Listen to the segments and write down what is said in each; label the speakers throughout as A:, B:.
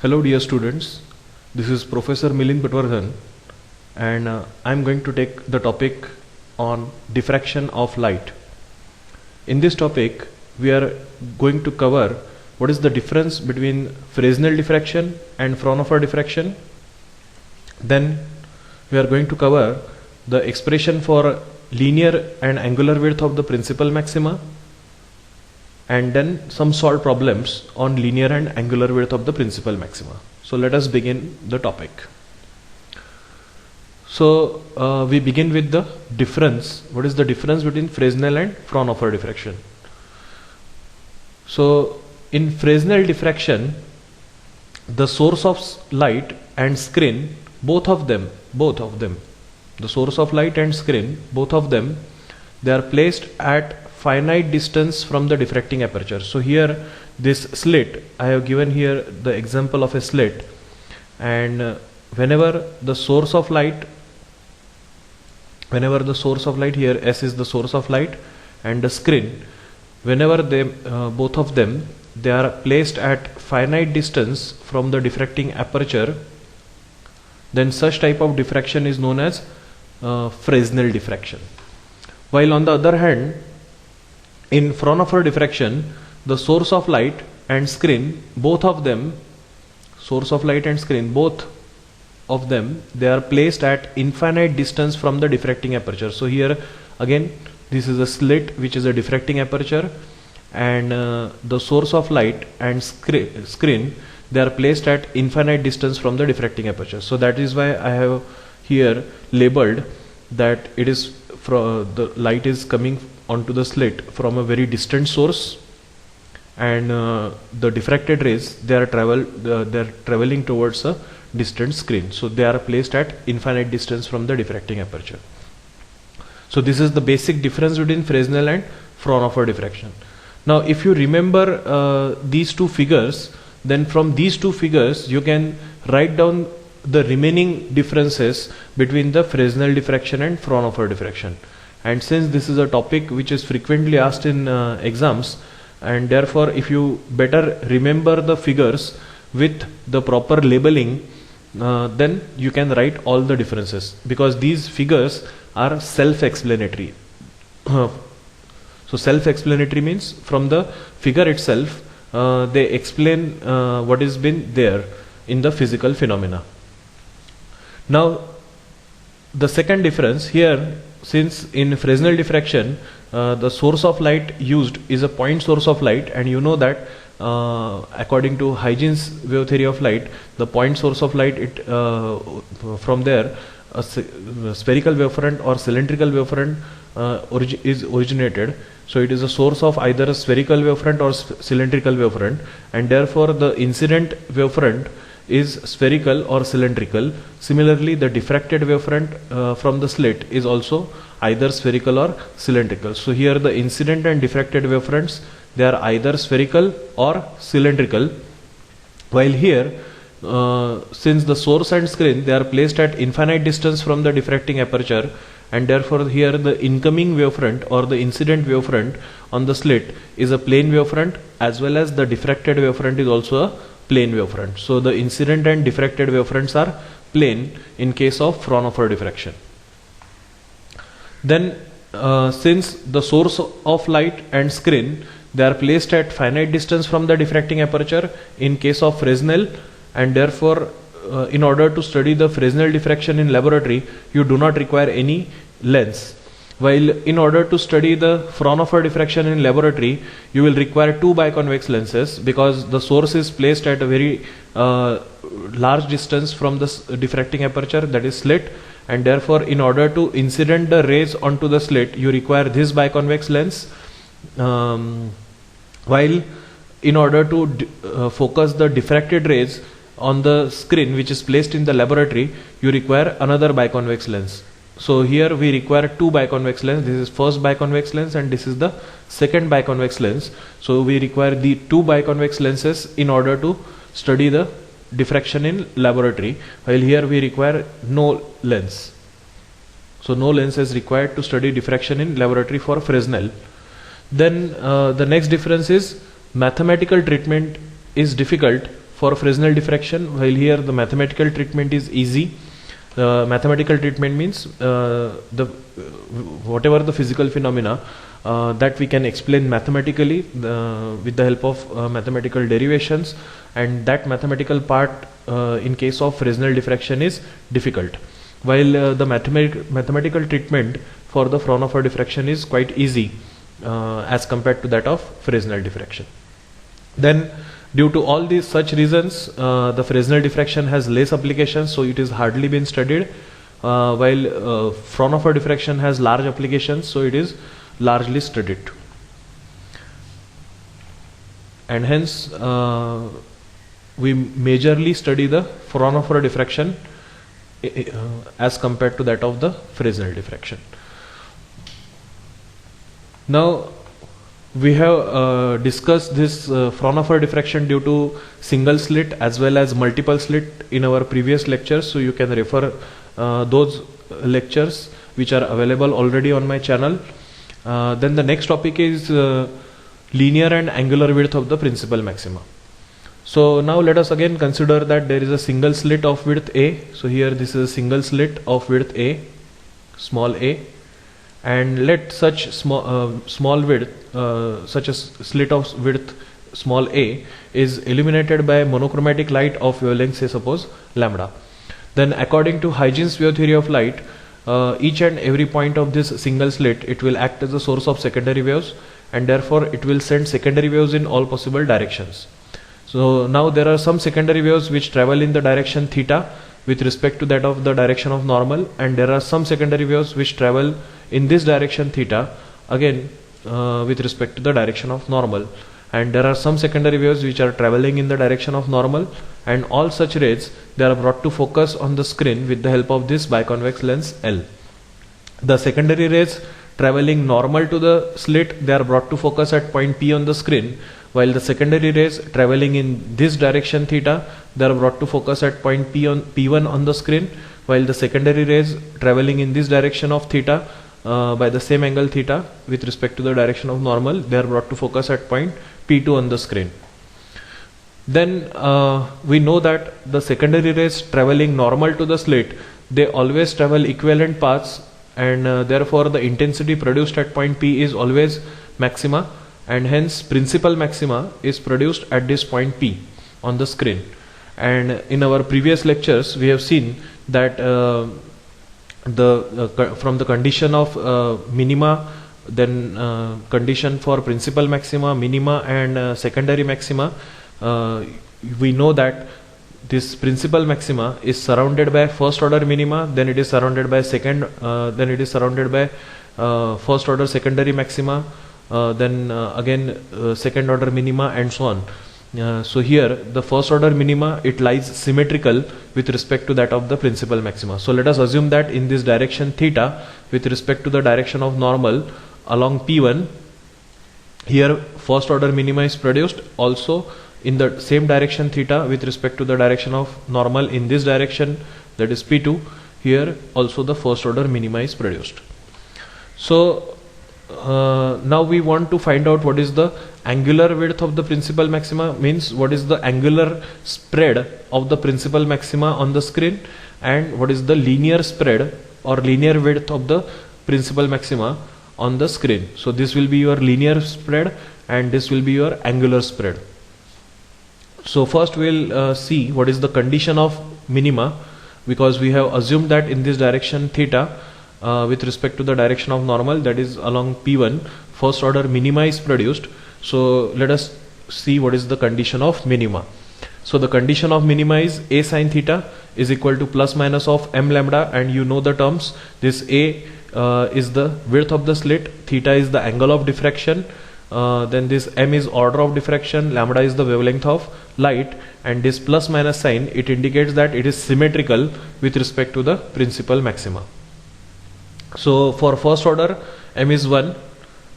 A: Hello dear students, this is Professor Milind Patwardhan and I am going to take the topic on diffraction of light. In this topic we are going to cover what is the difference between Fresnel diffraction and Fraunhofer diffraction. Then we are going to cover the expression for linear and angular width of the principal maxima, and then some solved problems on linear and angular width of the principal maxima. So let us begin the topic. So we begin with the difference. What is the difference between Fresnel and Fraunhofer diffraction? So in Fresnel diffraction, the source of light and screen, both of them, the source of light and screen, both of them, they are placed at finite distance from the diffracting aperture. So here this slit, I have given here the example of a slit, and whenever the source of light here, S is the source of light, and the screen, whenever they both of them, they are placed at finite distance from the diffracting aperture, then such type of diffraction is known as Fresnel diffraction. While on the other hand, in Fraunhofer diffraction, the source of light and screen, both of them, they are placed at infinite distance from the diffracting aperture. So here again, this is a slit which is a diffracting aperture, and the source of light and screen, they are placed at infinite distance from the diffracting aperture. So that is why I have here labeled that it is the light is coming onto the slit from a very distant source, and the diffracted rays, they are traveling towards a distant screen. So they are placed at infinite distance from the diffracting aperture. So this is the basic difference between Fresnel and Fraunhofer diffraction. Now if you remember these two figures, then from these two figures you can write down the remaining differences between the Fresnel diffraction and Fraunhofer diffraction. And since this is a topic which is frequently asked in exams, and therefore if you better remember the figures with the proper labeling, then you can write all the differences, because these figures are self-explanatory. So self-explanatory means from the figure itself they explain what has been there in the physical phenomena. Now the second difference here, since in Fresnel diffraction the source of light used is a point source of light, and you know that according to Huygens wave theory of light, the point source of light, from there a spherical wavefront or cylindrical wavefront is originated. So it is a source of either a spherical wavefront or cylindrical wavefront, and therefore the incident wavefront is spherical or cylindrical. Similarly, the diffracted wavefront from the slit is also either spherical or cylindrical. So here the incident and diffracted wavefronts, they are either spherical or cylindrical, while here since the source and screen, they are placed at infinite distance from the diffracting aperture, and therefore here the incoming wavefront or the incident wavefront on the slit is a plane wavefront, as well as the diffracted wavefront is also a plane wavefront. So the incident and diffracted wavefronts are plane in case of Fraunhofer diffraction. Then since the source of light and screen, they are placed at finite distance from the diffracting aperture in case of Fresnel, and therefore in order to study the Fresnel diffraction in laboratory, you do not require any lens. While in order to study the Fraunhofer diffraction in laboratory, you will require two biconvex lenses, because the source is placed at a very large distance from the diffracting aperture, that is slit, and therefore in order to incident the rays onto the slit, you require this biconvex lens, while in order to focus the diffracted rays on the screen which is placed in the laboratory, you require another biconvex lens. So here we require two biconvex lens. This is first biconvex lens and this is the second biconvex lens. So we require the two biconvex lenses in order to study the diffraction in laboratory, while here we require no lens. So no lens is required to study diffraction in laboratory for Fresnel. Then the next difference is mathematical treatment is difficult for Fresnel diffraction, while here the mathematical treatment is easy. Mathematical treatment means whatever the physical phenomena that we can explain mathematically with the help of mathematical derivations, and that mathematical part in case of Fresnel diffraction is difficult, while the mathematical treatment for the Fraunhofer diffraction is quite easy as compared to that of Fresnel diffraction. Then due to all these such reasons, the Fresnel diffraction has less applications, so it is hardly been studied, while Fraunhofer diffraction has large applications, so it is largely studied. And hence we majorly study the Fraunhofer diffraction as compared to that of the Fresnel diffraction. Now we have discussed this Fraunhofer diffraction due to single slit as well as multiple slit in our previous lectures, so you can refer those lectures which are available already on my channel. Then the next topic is linear and angular width of the principal maxima. So now let us again consider that there is a single slit of width A. So here this is a single slit of width A, small a, and let such small width, such a slit of width small a is illuminated by monochromatic light of wavelength, say suppose lambda. Then according to Huygens wave theory of light, each and every point of this single slit, it will act as a source of secondary waves, and therefore it will send secondary waves in all possible directions. So now there are some secondary waves which travel in the direction theta with respect to that of the direction of normal, and there are some secondary waves which travel in this direction theta again with respect to the direction of normal, and there are some secondary waves which are traveling in the direction of normal, and all such rays, they are brought to focus on the screen with the help of this biconvex lens L. The secondary rays traveling normal to the slit, they are brought to focus at point P on the screen, while the secondary rays traveling in this direction theta, they are brought to focus at point P1 on the screen, while the secondary rays traveling in this direction of theta by the same angle theta with respect to the direction of normal, they are brought to focus at point P2 on the screen. Then we know that the secondary rays traveling normal to the slit, they always travel equivalent paths, and therefore the intensity produced at point P is always maxima, and hence principal maxima is produced at this point P on the screen. And in our previous lectures we have seen that from the condition of minima, then condition for principal maxima, minima and secondary maxima, we know that this principal maxima is surrounded by first order minima, then it is surrounded by then it is surrounded by first order secondary maxima, then again second order minima, and so on. So here the first order minima, it lies symmetrical with respect to that of the principal maxima. So let us assume that in this direction theta with respect to the direction of normal along P1, here first order minima is produced, also in the same direction theta with respect to the direction of normal in this direction, that is P2, here also the first order minima is produced. So now we want to find out what is the angular width of the principal maxima, means what is the angular spread of the principal maxima on the screen, and what is the linear spread or linear width of the principal maxima on the screen. So this will be your linear spread and this will be your angular spread. So first we'll see what is the condition of minima, because we have assumed that in this direction theta with respect to the direction of normal, that is along P1, first order minima is produced. So let us see what is the condition of minima. So the condition of minima is A sin theta is equal to plus minus of m lambda, and you know the terms. This A is the width of the slit, theta is the angle of diffraction, then this m is order of diffraction, lambda is the wavelength of light, and this plus minus sign, it indicates that it is symmetrical with respect to the principal maxima. So for first order m is 1,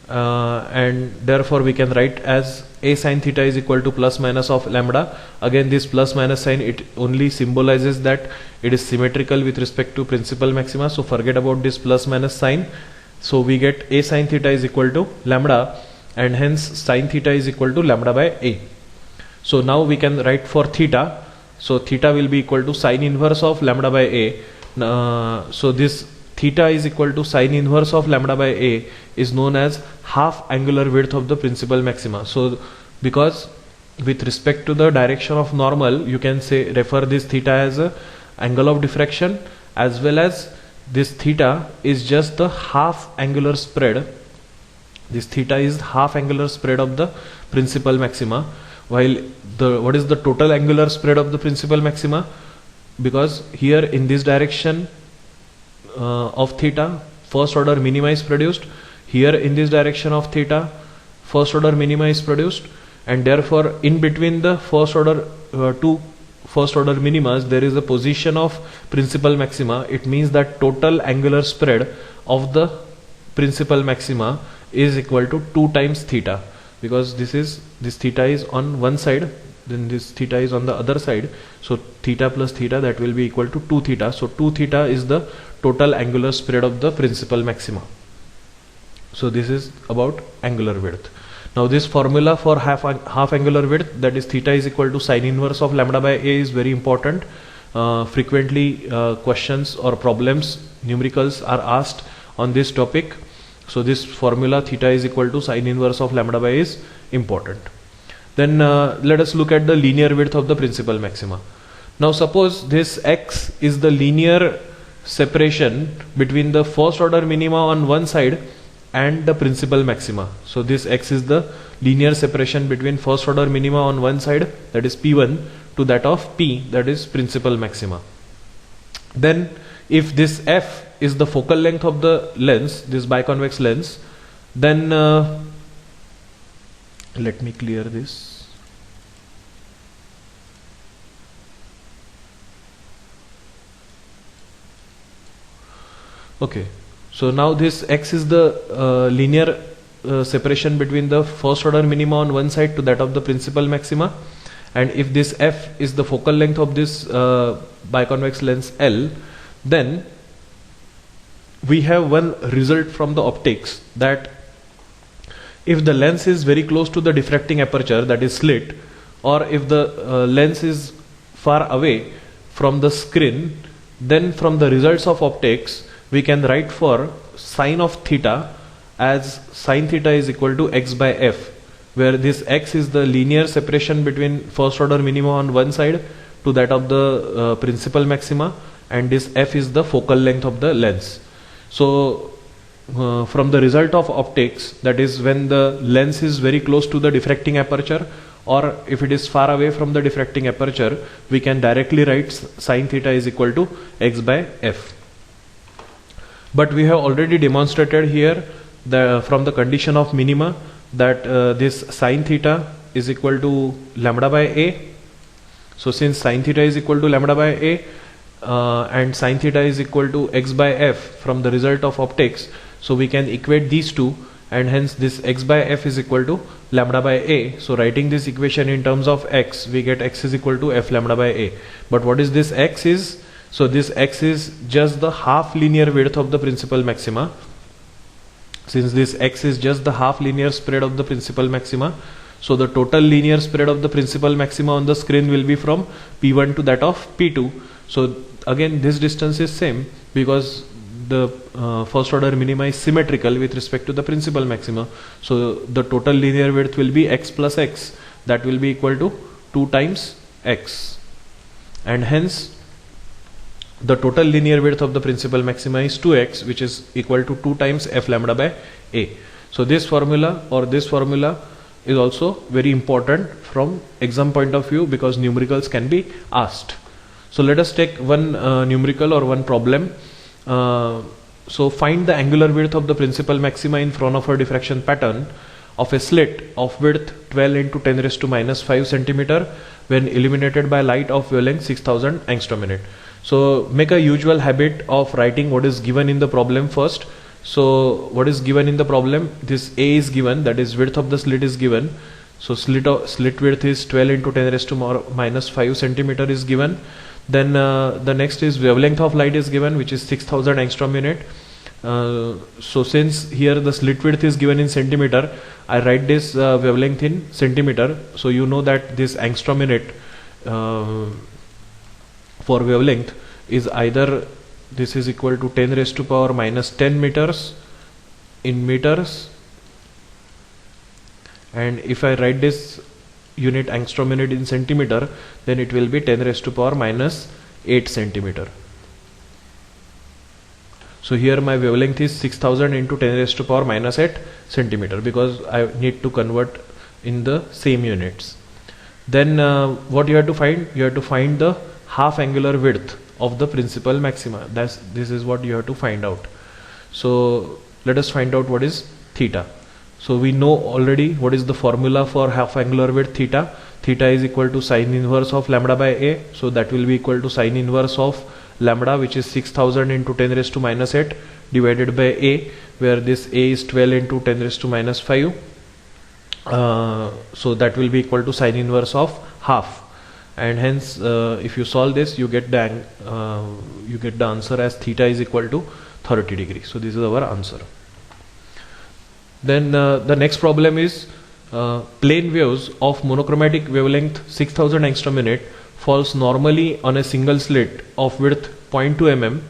A: and therefore we can write as A sin theta is equal to plus minus of lambda. Again this plus minus sign, it only symbolizes that it is symmetrical with respect to principal maxima, so forget about this plus minus sign. So we get A sin theta is equal to lambda, and hence sin theta is equal to lambda by A. So now we can write for theta. So theta will be equal to sine inverse of lambda by a. So this theta is equal to sine inverse of lambda by a is known as half angular width of the principal maxima. So because with respect to the direction of normal, you can say refer this theta as a angle of diffraction, as well as this theta is just the half angular spread. This theta is half angular spread of the principal maxima, while what is the total angular spread of the principal maxima? Because here in this direction of theta, first order minima is produced. Here in this direction of theta, first order minima is produced, and therefore in between the first order two first order minimas there is a position of principal maxima. It means that total angular spread of the principal maxima is equal to 2 times theta, because this theta is on one side, then this theta is on the other side. So theta plus theta, that will be equal to 2 theta. So 2 theta is the total angular spread of the principal maxima. So this is about angular width. Now this formula for half angular width, that is theta is equal to sine inverse of lambda by a, is very important. Frequently questions or problems, numericals are asked on this topic. So this formula theta is equal to sine inverse of lambda by a is important. Then let us look at the linear width of the principal maxima. Now suppose this x is the linear separation between the first order minima on one side and the principal maxima. So this x is the linear separation between first order minima on one side, that is P1, to that of P, that is principal maxima. Then if this f is the focal length of the lens, this biconvex lens, then let me clear this. Okay, so now this x is the linear separation between the first order minima on one side to that of the principal maxima, and if this f is the focal length of this biconvex lens L, then we have one result from the optics, that if the lens is very close to the diffracting aperture, that is slit, or if the lens is far away from the screen, then from the results of optics we can write for sine of theta as sine theta is equal to x by f, where this x is the linear separation between first order minima on one side to that of the principal maxima, and this f is the focal length of the lens. So from the result of optics, that is when the lens is very close to the diffracting aperture, or if it is far away from the diffracting aperture, we can directly write sine theta is equal to x by f. But we have already demonstrated here from the condition of minima that this sine theta is equal to lambda by a. So since sine theta is equal to lambda by a and sine theta is equal to x by f from the result of optics, so we can equate these two, and hence this x by f is equal to lambda by a. So writing this equation in terms of x, we get x is equal to f lambda by a. But what is this x is? So this x is just the half linear width of the principal maxima. Since this x is just the half linear spread of the principal maxima, so the total linear spread of the principal maxima on the screen will be from P1 to that of P2. So again this distance is same, because the first order minima is symmetrical with respect to the principal maxima. So the total linear width will be x plus x, that will be equal to 2 times x, and hence the total linear width of the principal maxima is 2x, which is equal to 2 times f lambda by a. So this formula is also very important from exam point of view, because numericals can be asked. So let us take one numerical or one problem. So find the angular width of the principal maxima in Fraunhofer diffraction pattern of a slit of width 12 into 10 raised to minus 5 centimeter when illuminated by light of wavelength 6000 angstrom minute. So make a usual habit of writing what is given in the problem first. So what is given in the problem? This A is given, that is width of the slit is given. So slit width is 12 into 10 raised to minus 5 centimeter is given. Then the next is wavelength of light is given, which is 6000 angstrom unit. So since here the slit width is given in centimeter, I write this wavelength in centimeter. So you know that this angstrom minute for wavelength is either this is equal to 10 raised to power minus 10 meters in meters, and if I write this unit angstrom minute in centimeter, then it will be 10 raised to power minus 8 centimeter. So here my wavelength is 6000 into 10 raised to power minus 8 centimeter, because I need to convert in the same units. Then what you have to find? You have to find the half angular width of the principal maxima. This is what you have to find out. So let us find out what is theta. So we know already what is the formula for half angular width theta. Theta is equal to sine inverse of lambda by a. So that will be equal to sine inverse of lambda, which is 6000 into 10 raised to minus 8 divided by a, where this a is 12 into 10 raised to minus 5. So that will be equal to sine inverse of half, and hence if you solve this, you get the answer as theta is equal to 30 degrees. So this is our answer. Then the next problem is plane waves of monochromatic wavelength 6000 angstrom minute falls normally on a single slit of width 0.2 mm.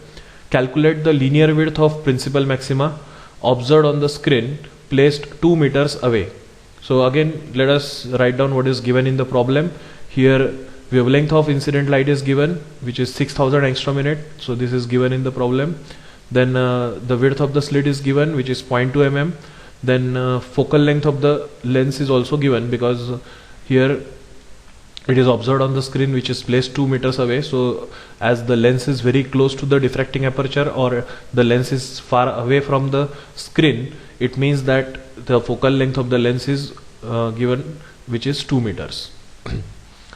A: Calculate the linear width of principal maxima observed on the screen placed 2 meters away. So again, let us write down what is given in the problem. Here wavelength of incident light is given, which is 6000 angstrom minute. So this is given in the problem. Then the width of the slit is given, which is 0.2 mm. Then focal length of the lens is also given, because here it is observed on the screen which is placed 2 meters away. So as the lens is very close to the diffracting aperture, or the lens is far away from the screen, it means that the focal length of the lens is given, which is 2 meters.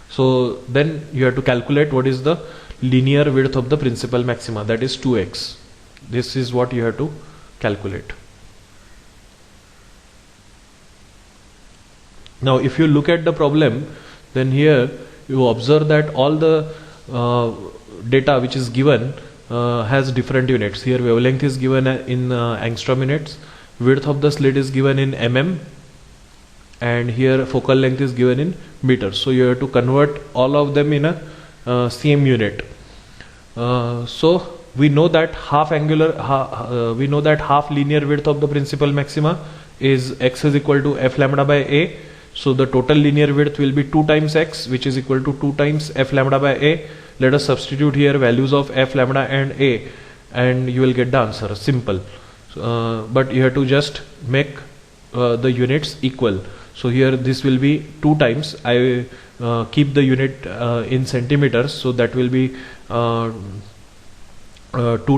A: So then you have to calculate what is the linear width of the principal maxima, that is 2x. This is what you have to calculate. Now if you look at the problem, then here you observe that all the data which is given has different units. Here wavelength is given in angstrom minutes, width of the slit is given in mm, and here focal length is given in meters. So you have to convert all of them in a same unit. So we know that half linear width of the principal maxima is x is equal to f lambda by a. So the total linear width will be 2 times x, which is equal to 2 times f lambda by a. Let us substitute here values of f lambda and a, and you will get the answer. Simple. But you have to just make the units equal. So here this will be 2 times. I keep the unit in centimeters, so that will be 2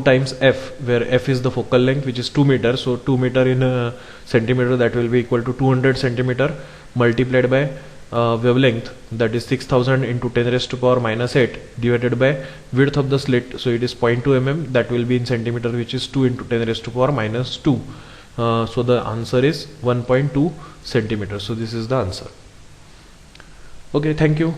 A: times f, where f is the focal length, which is 2 meters. So 2 meter in centimeter, that will be equal to 200 centimeter multiplied by wavelength, that is 6000 into 10 raised to power minus 8 divided by width of the slit. So it is 0.2 mm, that will be in centimeter, which is 2 into 10 raised to power minus 2. So the answer is 1.2 centimeters. So this is the answer. Okay, thank you.